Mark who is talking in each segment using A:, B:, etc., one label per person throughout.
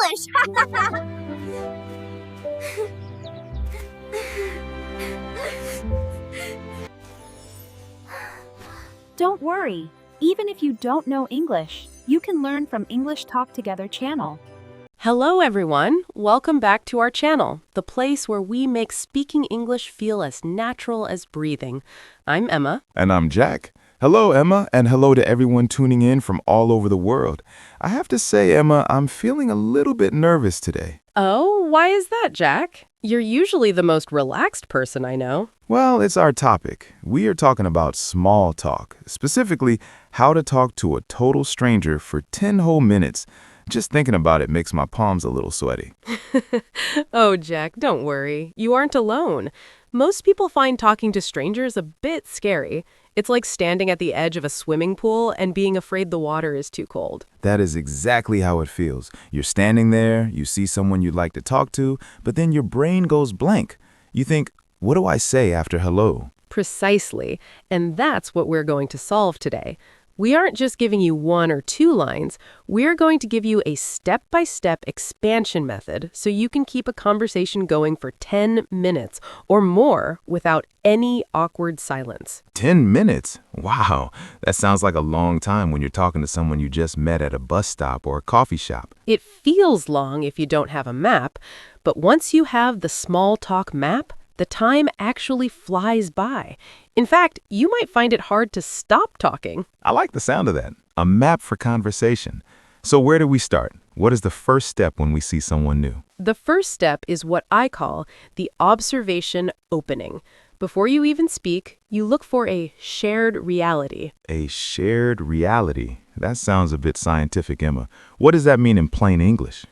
A: English!
B: Don't worry. Even if you don't know English, you can learn from English Talk Together channel.
C: Hello everyone, welcome back to our channel, the place where we make speaking English feel as natural as breathing. I'm Emma.
D: And I'm Jack. Hello, Emma, and hello to everyone tuning in from all over the world. I have to say, Emma, I'm feeling a little bit nervous today.
C: Oh, why is that, Jack? You're usually the most relaxed person I know.
D: Well, it's our topic. We are talking about small talk, specifically how to talk to a total stranger for 10 whole minutes. Just thinking about it makes my palms a little sweaty.
C: Oh, Jack, don't worry. You aren't alone. Most people find talking to strangers a bit scary. It's like standing at the edge of a swimming pool and being afraid the water is too cold.
D: That is exactly how it feels. You're standing there, you see someone you'd like to talk to, but then your brain goes blank. You think, what do I say after hello?
C: Precisely. And that's what we're going to solve today. We aren't just giving you 1 or 2 lines. We're going to give you a step-by-step expansion method so you can keep a conversation going for 10 minutes or more without any awkward silence.
D: 10 minutes? Wow, that sounds like a long time when you're talking to someone you just met at a bus stop or a coffee shop.
C: It feels long if you don't have a map, but once you have the small talk map, the time actually flies by. In fact, you might find it hard to stop talking.
D: I like the sound of that. A map for conversation. So where do we start? What is the first step when we see someone new?
C: The first step is what I call the observation opening. Before you even speak, you look for a shared reality.
D: A shared reality. That sounds a bit scientific, Emma. What does that mean in plain English?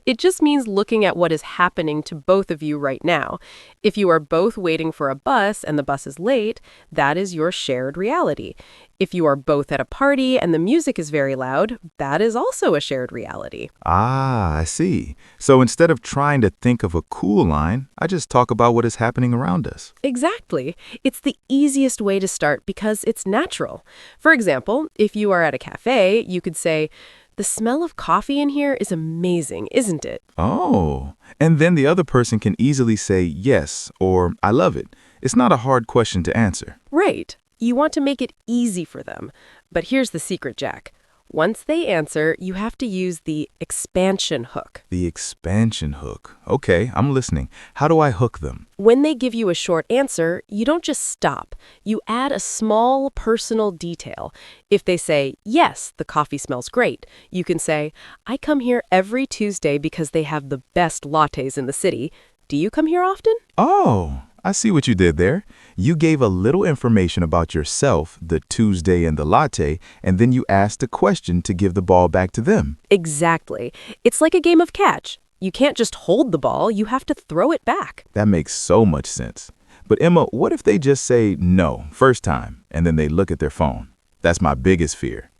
C: It just means looking at what is happening to both of you right now. If you are both waiting for a bus and the bus is late, that is your shared reality. If you are both at a party and the music is very loud, that is also a shared reality.
D: Ah, I see. So instead of trying to think of a cool line, I just talk about what is happening around us.
C: Exactly. It's the easiest way to start because it's natural. For example, if you are at a cafe, you could say, "The smell of coffee in here is amazing, isn't it?"
D: Oh, and then the other person can easily say yes or I love it. It's not a hard question to answer.
C: Right. You want to make it easy for them. But here's the secret, Jack. Once they answer, you have to use the expansion hook.
D: The expansion hook. Okay, I'm listening. How do I hook them?
C: When they give you a short answer, you don't just stop. You add a small personal detail. If they say, "Yes, the coffee smells great," you can say, "I come here every Tuesday because they have the best lattes in the city. Do you come here often?"
D: Oh, I see what you did there. You gave a little information about yourself, the Tuesday and the latte, and then you asked a question to give the ball back to them.
C: Exactly. It's like a game of catch. You can't just hold the ball, you have to throw it back.
D: That makes so much sense. But Emma, what if they just say no, first time, and then they look at their phone? That's my biggest fear.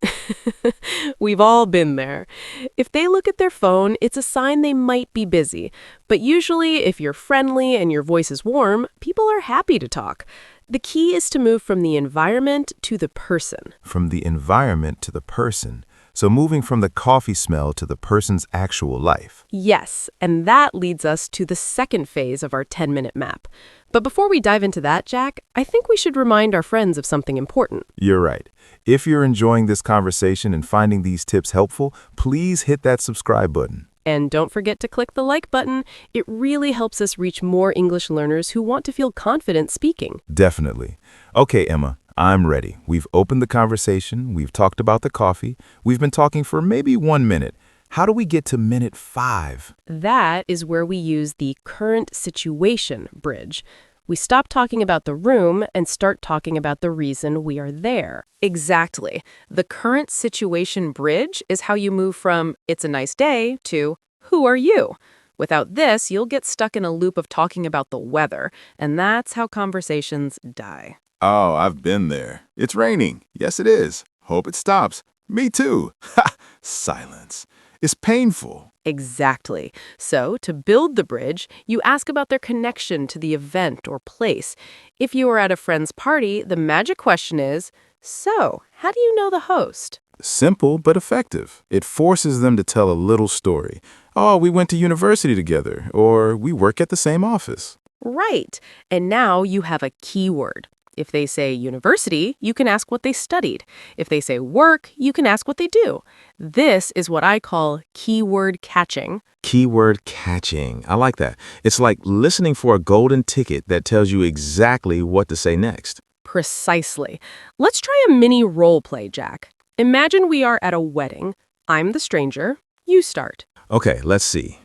C: We've all been there. If they look at their phone, it's a sign they might be busy. But usually, if you're friendly and your voice is warm, people are happy to talk. The key is to move from the environment to the person.
D: From the environment to the person. So moving from the coffee smell to the person's actual life.
C: Yes, and that leads us to the second phase of our 10-minute map. But before we dive into that, Jack, I think we should remind our friends of something important.
D: You're right. If you're enjoying this conversation and finding these tips helpful, please hit that subscribe button.
C: And don't forget to click the like button. It really helps us reach more English learners who want to feel confident speaking.
D: Definitely. Okay, Emma, I'm ready. We've opened the conversation. We've talked about the coffee. We've been talking for maybe 1 minute. How do we get to minute 5?
C: That is where we use the current situation bridge. We stop talking about the room and start talking about the reason we are there. Exactly. The current situation bridge is how you move from "it's a nice day" to "who are you?" Without this, you'll get stuck in a loop of talking about the weather, and that's how conversations die.
D: Oh, I've been there. It's raining. Yes, it is. Hope it stops. Me too. Ha! Silence. It's painful.
C: Exactly. So, to build the bridge, you ask about their connection to the event or place. If you are at a friend's party, the magic question is, So, how do you know the host?
D: Simple but effective. It forces them to tell a little story. Oh, we went to university together, or we work at the same office.
C: Right. And now you have a keyword. If they say university, you can ask what they studied. If they say work, you can ask what they do. This is what I call keyword catching.
D: Keyword catching. I like that. It's like listening for a golden ticket that tells you exactly what to say next.
C: Precisely. Let's try a mini role play, Jack. Imagine we are at a wedding. I'm the stranger. You start.
D: Okay, let's see.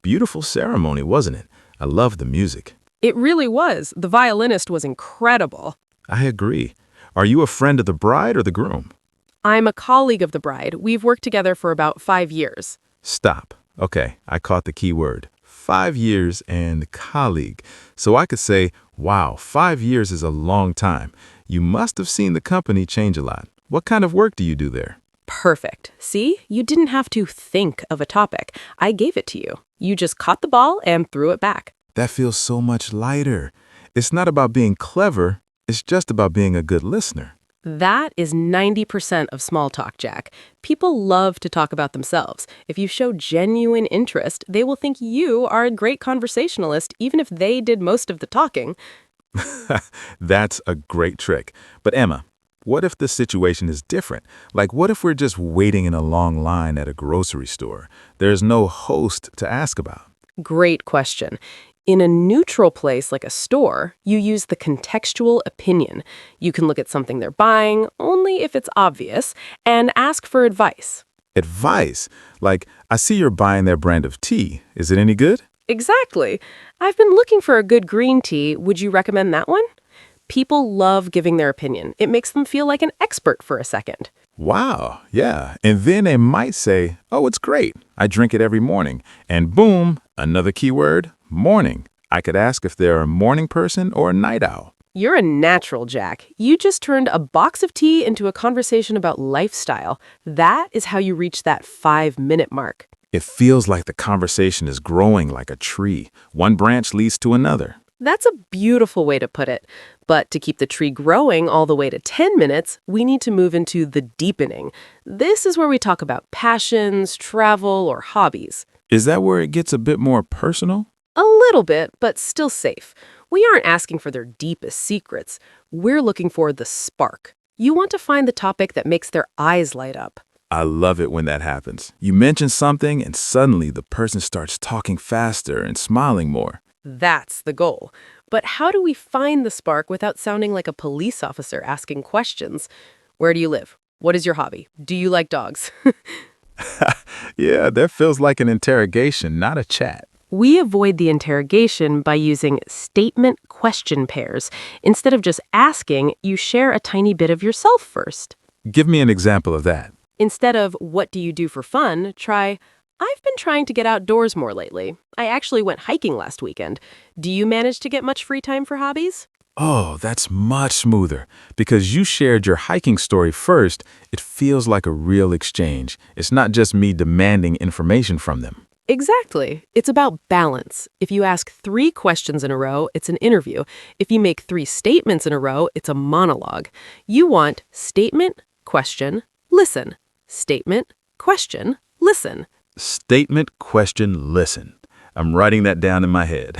D: Beautiful ceremony, wasn't it? I love the music.
C: It really was. The violinist was incredible.
D: I agree. Are you a friend of the bride or the groom?
C: I'm a colleague of the bride. We've worked together for about 5 years.
D: Stop. Okay, I caught the key word. 5 years and colleague. So I could say, wow, 5 years is a long time. You must have seen the company change a lot. What kind of work do you do there?
C: Perfect. See, you didn't have to think of a topic. I gave it to you. You just caught the ball and threw it back.
D: That feels so much lighter. It's not about being clever. It's just about being a good listener.
C: That is 90% of small talk, Jack. People love to talk about themselves. If you show genuine interest, they will think you are a great conversationalist, even if they did most of the talking.
D: That's a great trick. But Emma, what if the situation is different? Like, what if we're just waiting in a long line at a grocery store? There's no host to ask about.
C: Great question. In a neutral place like a store, you use the contextual opinion. You can look at something they're buying, only if it's obvious, and ask for advice.
D: Advice? Like, I see you're buying their brand of tea. Is it any good?
C: Exactly. I've been looking for a good green tea. Would you recommend that one? People love giving their opinion. It makes them feel like an expert for a second.
D: Wow, yeah. And then they might say, oh, it's great. I drink it every morning. And boom, another keyword, morning. I could ask if they're a morning person or a night owl.
C: You're a natural, Jack. You just turned a box of tea into a conversation about lifestyle. That is how you reach that 5-minute mark.
D: It feels like the conversation is growing like a tree. One branch leads to another.
C: That's a beautiful way to put it. But to keep the tree growing all the way to 10 minutes, we need to move into the deepening. This is where we talk about passions, travel, or hobbies.
D: Is that where it gets a bit more personal?
C: A little bit, but still safe. We aren't asking for their deepest secrets. We're looking for the spark. You want to find the topic that makes their eyes light up.
D: I love it when that happens. You mention something and suddenly the person starts talking faster and smiling more.
C: That's the goal. But how do we find the spark without sounding like a police officer asking questions? Where do you live? What is your hobby? Do you like dogs?
D: Yeah, that feels like an interrogation, not a chat.
C: We avoid the interrogation by using statement question pairs. Instead of just asking, you share a tiny bit of yourself first.
D: Give me an example of that.
C: Instead of, what do you do for fun, try, I've been trying to get outdoors more lately. I actually went hiking last weekend. Do you manage to get much free time for hobbies?
D: Oh, that's much smoother. Because you shared your hiking story first, it feels like a real exchange. It's not just me demanding information from them.
C: Exactly. It's about balance. If you ask 3 questions in a row, it's an interview. If you make 3 statements in a row, it's a monologue. You want statement, question, listen. Statement, question, listen.
D: Statement, question, listen. I'm writing that down in my head.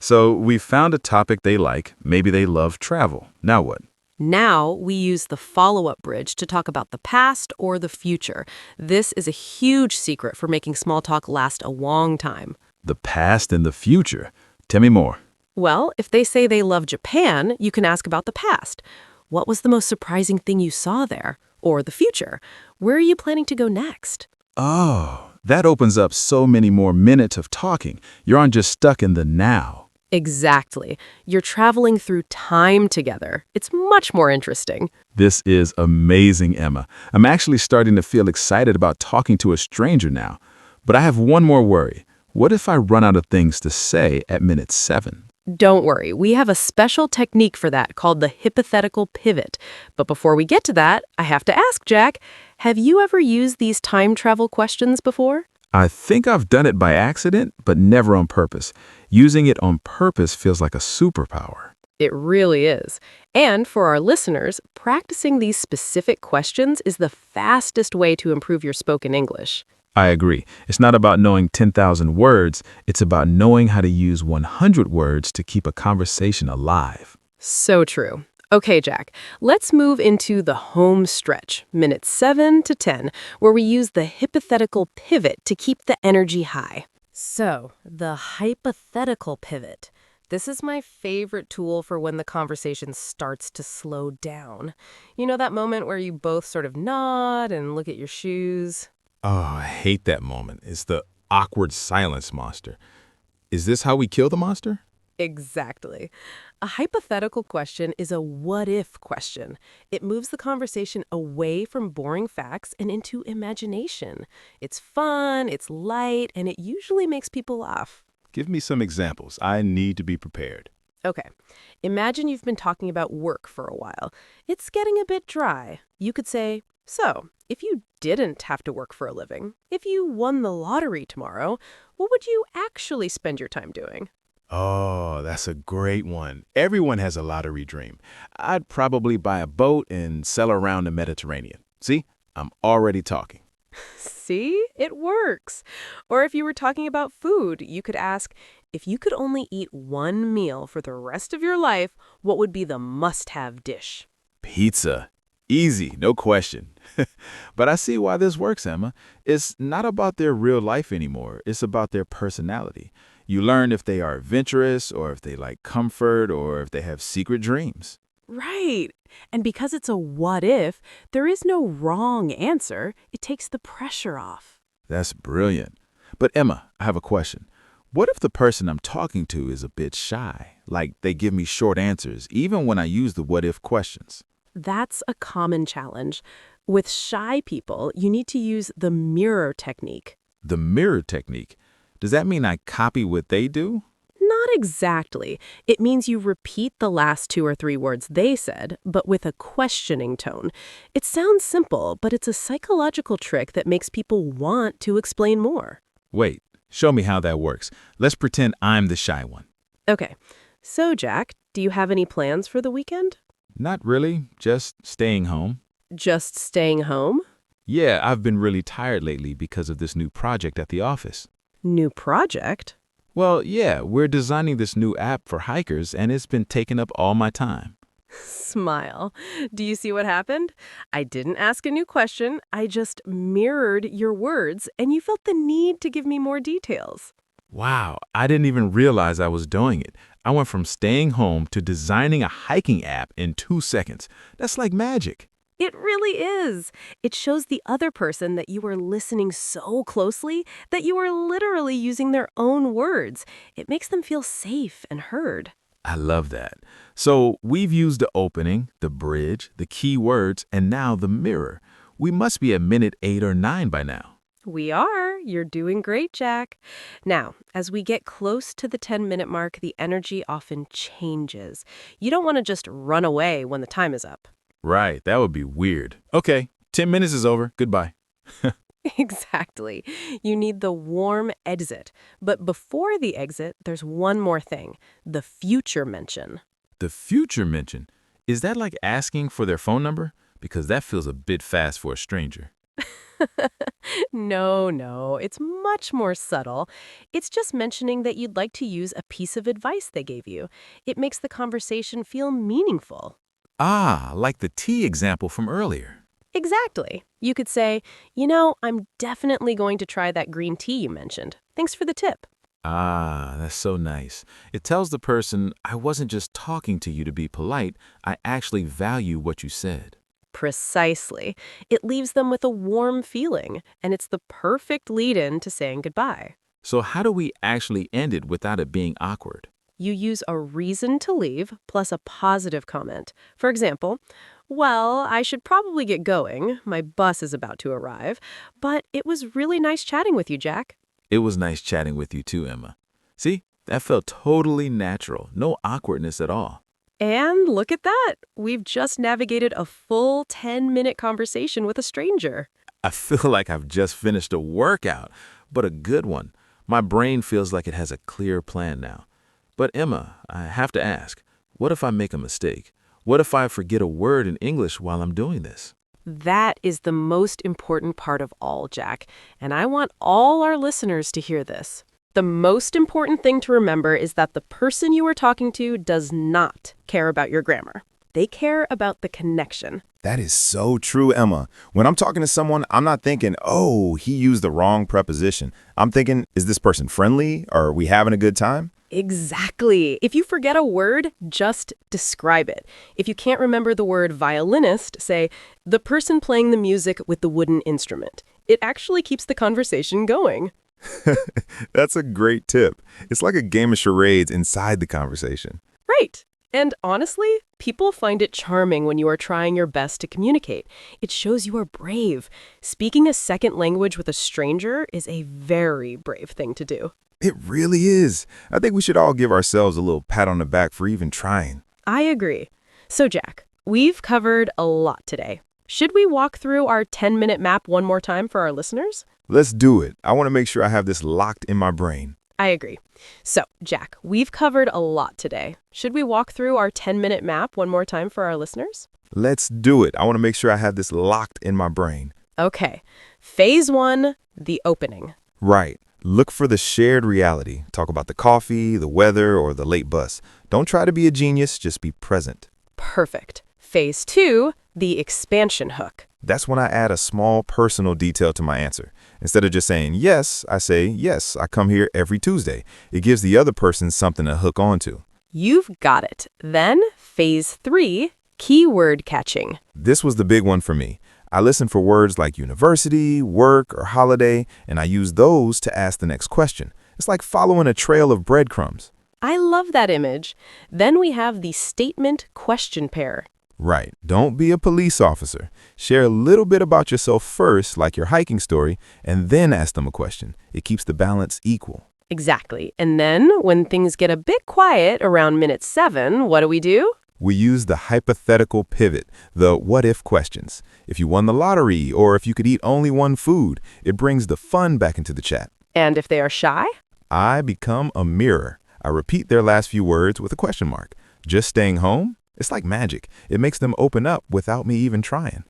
D: So we found a topic they like. Maybe they love travel. Now what?
C: Now we use the follow-up bridge to talk about the past or the future. This is a huge secret for making small talk last a long time.
D: The past and the future. Tell me more.
C: Well, if they say they love Japan, you can ask about the past. What was the most surprising thing you saw there? Or the future. Where are you planning to go next?
D: Oh, that opens up so many more minutes of talking. You aren't just stuck in the now.
C: Exactly. You're traveling through time together. It's much more interesting.
D: This is amazing, Emma. I'm actually starting to feel excited about talking to a stranger now. But I have one more worry. What if I run out of things to say at minute 7?
C: Don't worry, we have a special technique for that called the hypothetical pivot. But before we get to that, I have to ask, Jack, have you ever used these time travel questions before?
D: I think I've done it by accident, but never on purpose. Using it on purpose feels like a superpower.
C: It really is. And for our listeners, practicing these specific questions is the fastest way to improve your spoken English.
D: I agree. It's not about knowing 10,000 words, it's about knowing how to use 100 words to keep a conversation alive.
C: So true. Okay, Jack, let's move into the home stretch, minutes 7 to 10, where we use the hypothetical pivot to keep the energy high. So, the hypothetical pivot. This is my favorite tool for when the conversation starts to slow down. You know that moment where you both sort of nod and look at your shoes?
D: Oh, I hate that moment. It's the awkward silence monster. Is this how we kill the monster?
C: Exactly. A hypothetical question is a what-if question. It moves the conversation away from boring facts and into imagination. It's fun, it's light, and it usually makes people laugh.
D: Give me some examples. I need to be prepared.
C: Okay, imagine you've been talking about work for a while. It's getting a bit dry. You could say, so, if you didn't have to work for a living, if you won the lottery tomorrow, what would you actually spend your time doing?
D: Oh, that's a great one. Everyone has a lottery dream. I'd probably buy a boat and sail around the Mediterranean. See, I'm already talking.
C: See? It works. Or if you were talking about food, you could ask, if you could only eat one meal for the rest of your life, what would be the must-have dish?
D: Pizza. Easy, no question. But I see why this works, Emma. It's not about their real life anymore. It's about their personality. You learn if they are adventurous or if they like comfort or if they have secret dreams.
C: Right. And because it's a what if, there is no wrong answer. It takes the pressure off.
D: That's brilliant. But Emma, I have a question. What if the person I'm talking to is a bit shy? Like they give me short answers, even when I use the what if questions.
C: That's a common challenge. With shy people, you need to use the mirror technique.
D: The mirror technique. Does that mean I copy what they do?
C: Not exactly. It means you repeat the last 2 or 3 words they said, but with a questioning tone. It sounds simple, but it's a psychological trick that makes people want to explain more.
D: Wait, show me how that works. Let's pretend I'm the shy one.
C: Okay, so Jack, do you have any plans for the weekend?
D: Not really, just staying home.
C: Just staying home?
D: Yeah, I've been really tired lately because of this new project at the office.
C: New project?
D: Well, yeah, we're designing this new app for hikers and it's been taking up all my time.
C: Smile. Do you see what happened? I didn't ask a new question. I just mirrored your words, and you felt the need to give me more details.
D: Wow, I didn't even realize I was doing it. I went from staying home to designing a hiking app in 2 seconds. That's like magic.
C: It really is. It shows the other person that you are listening so closely that you are literally using their own words. It makes them feel safe and heard.
D: I love that. So we've used the opening, the bridge, the key words, and now the mirror. We must be at minute 8 or 9 by now.
C: We are. You're doing great, Jack. Now, as we get close to the 10-minute mark, the energy often changes. You don't want to just run away when the time is up.
D: Right, that would be weird. Okay, 10 minutes is over. Goodbye.
C: Exactly. You need the warm exit. But before the exit, there's one more thing, the future mention.
D: The future mention. Is that like asking for their phone number? Because that feels a bit fast for a stranger.
C: No, it's much more subtle. It's just mentioning that you'd like to use a piece of advice they gave you. It makes the conversation feel meaningful.
D: Ah, like the tea example from earlier.
C: Exactly. You could say, I'm definitely going to try that green tea you mentioned. Thanks for the tip.
D: Ah, that's so nice. It tells the person, I wasn't just talking to you to be polite, I actually value what you said.
C: Precisely. It leaves them with a warm feeling, and it's the perfect lead-in to saying goodbye.
D: So how do we actually end it without it being awkward?
C: You use a reason to leave plus a positive comment. For example, well, I should probably get going. My bus is about to arrive. But it was really nice chatting with you, Jack.
D: It was nice chatting with you too, Emma. See, that felt totally natural. No awkwardness at all.
C: And look at that. We've just navigated a full 10-minute conversation with a stranger.
D: I feel like I've just finished a workout, but a good one. My brain feels like it has a clear plan now. But Emma, I have to ask, What if I make a mistake? What if I forget a word in English while I'm doing this?
C: That is the most important part of all, Jack, and I want all our listeners to hear this. The most important thing to remember is that the person you are talking to does not care about your grammar. They care about the connection.
A: That is so true, Emma. When I'm talking to someone, I'm not thinking, oh, he used the wrong preposition. I'm thinking, is this person friendly? Are we having a good time?
C: Exactly. If you forget a word, just describe it. If you can't remember the word violinist, say, the person playing the music with the wooden instrument. It actually keeps the conversation going.
A: That's a great tip. It's like a game of charades inside the conversation.
C: Right. And honestly, people find it charming when you are trying your best to communicate. It shows you are brave. Speaking a second language with a stranger is a very brave thing to do.
A: It really is. I think we should all give ourselves a little pat on the back for even trying.
C: I agree. So, Jack, we've covered a lot today. Should we walk through our 10-minute map one more time for our listeners?
A: Let's do it. I want to make sure I have this locked in my brain.
C: I agree. So, Jack, we've covered a lot today. Should we walk through our 10-minute map one more time for our listeners?
A: Let's do it. I want to make sure I have this locked in my brain.
C: Okay. Phase 1, the opening.
A: Right. Look for the shared reality. Talk about the coffee, the weather, or the late bus. Don't try to be a genius, just be present.
C: Perfect. Phase 2, the expansion hook.
A: That's when I add a small personal detail to my answer. Instead of just saying yes, I say, yes, I come here every Tuesday. It gives the other person something to hook onto.
C: You've got it. Then, phase 3, keyword catching.
A: This was the big one for me. I listen for words like university, work, or holiday, and I use those to ask the next question. It's like following a trail of breadcrumbs.
C: I love that image. Then we have the statement question pair.
A: Right. Don't be a police officer. Share a little bit about yourself first, like your hiking story, and then ask them a question. It keeps the balance equal.
C: Exactly. And then, when things get a bit quiet around minute 7, what do?
A: We use the hypothetical pivot, the what-if questions. If you won the lottery, or if you could eat only one food, it brings the fun back into the chat.
C: And if they are shy?
A: I become a mirror. I repeat their last few words with a question mark. Just staying home? It's like magic. It makes them open up without me even trying.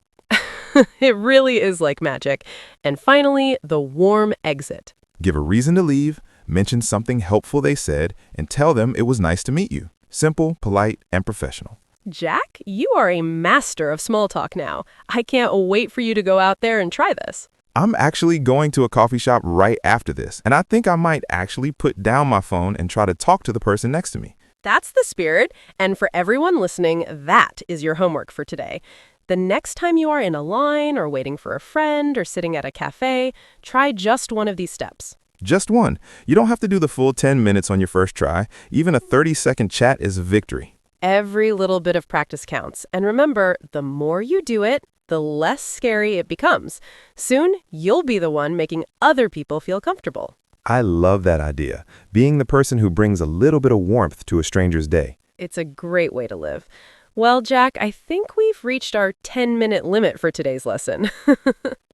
C: It really is like magic. And finally, the warm exit.
A: Give a reason to leave, mention something helpful they said, and tell them it was nice to meet you. Simple, polite, and professional.
C: Jack, you are a master of small talk now. I can't wait for you to go out there and try this.
A: I'm actually going to a coffee shop right after this, and I think I might actually put down my phone and try to talk to the person next to me.
C: That's the spirit. And for everyone listening, that is your homework for today. The next time you are in a line or waiting for a friend or sitting at a cafe, try just one of these steps.
A: Just one. You don't have to do the full 10 minutes on your first try. Even a 30-second chat is a victory.
C: Every little bit of practice counts. And remember, the more you do it, the less scary it becomes. Soon, you'll be the one making other people feel comfortable.
A: I love that idea. Being the person who brings a little bit of warmth to a stranger's day.
C: It's a great way to live. Well, Jack, I think we've reached our 10-minute limit for today's lesson.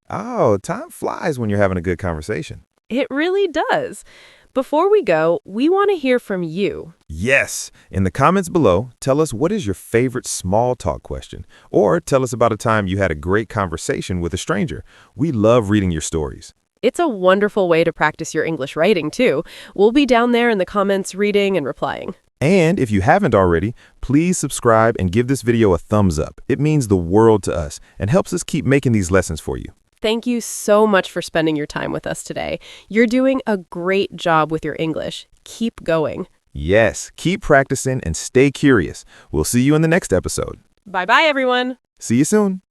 A: Oh, time flies when you're having a good conversation.
C: It really does. Before we go, we want to hear from you.
A: Yes. In the comments below, tell us what is your favorite small talk question, or tell us about a time you had a great conversation with a stranger. We love reading your stories.
C: It's a wonderful way to practice your English writing, too. We'll be down there in the comments reading and replying.
A: And if you haven't already, please subscribe and give this video a thumbs up. It means the world to us and helps us keep making these lessons for you.
C: Thank you so much for spending your time with us today. You're doing a great job with your English. Keep going.
A: Yes, keep practicing and stay curious. We'll see you in the next episode.
C: Bye-bye, everyone.
A: See you soon.